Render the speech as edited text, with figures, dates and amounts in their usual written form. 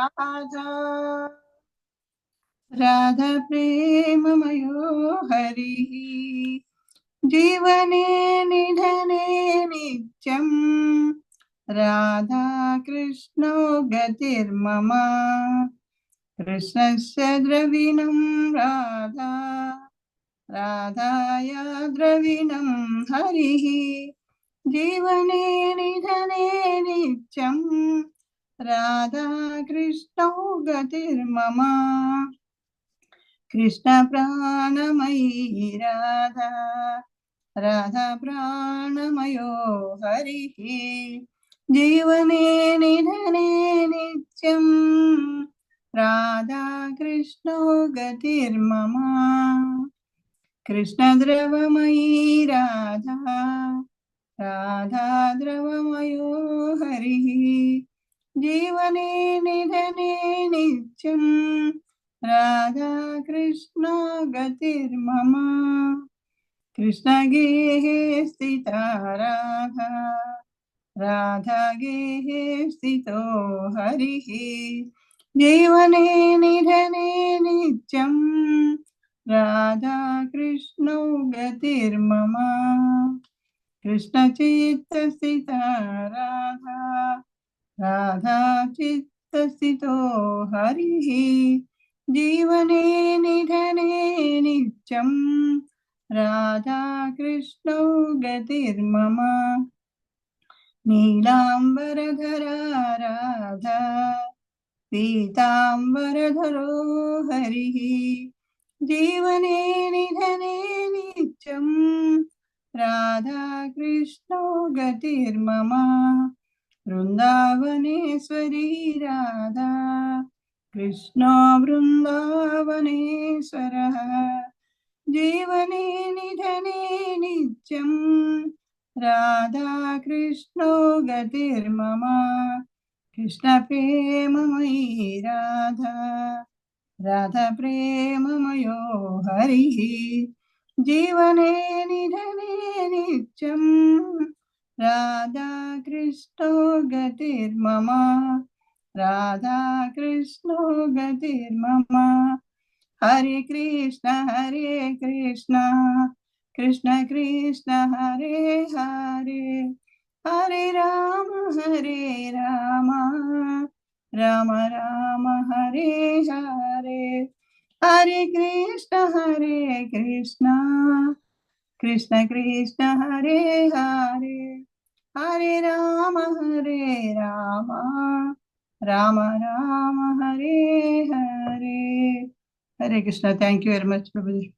राधा राधा प्रेममयो हरिः जीवने निधने नित्यं राधा कृष्णो गतिर्मम कृष्णस्य द्रविणं राधा राधाया द्रविणं हरिः जीवने निधने नित्यं राधा कृष्णौ गतिर्मम कृष्ण प्राणमयी राधा राधा प्राणमयो हरिः जीवने निधने नित्यं राधा कृष्णौ गतिर्मम कृष्ण द्रवमयी राधा राधा द्रवमयो हरिः जीवने निधने नित्यं राधा कृष्ण गतिर्मम कृष्ण गेहे स्थिता राधा राधा गेहे स्थितो हरिः जीवने निधने नित्यं राधा कृष्णौ गतिर्मम कृष्ण चित्तस्थिता राधा राधा चित्तस्थितो हरिः जीवने निधने नित्यं राधा कृष्णौ गतिर्मम नीलाम्बरधरा राधा पीताम्बरधरो हरिः जीवने निधने नित्यं राधा कृष्णौ गतिर्मम वृन्दावनेश्वरी राधा कृष्णो वृन्दावनेश्वरः जीवने निधने नित्यं राधा कृष्णो गतिर्मम कृष्ण प्रेममयी राधा राधा प्रेममयो हरिः जीवने निधने नित्यं राधा कृष्णो गतिर्मम राधा कृष्णो गतिर्मम Hare Krishna Krishna Krishna Hare Hare Hare Ram Ram Ram Hare Hare Hare Krishna Krishna Krishna Hare Hare Hare Ram Ram Ram Hare Hare Hare Krishna. Thank you very much प्रभु जी।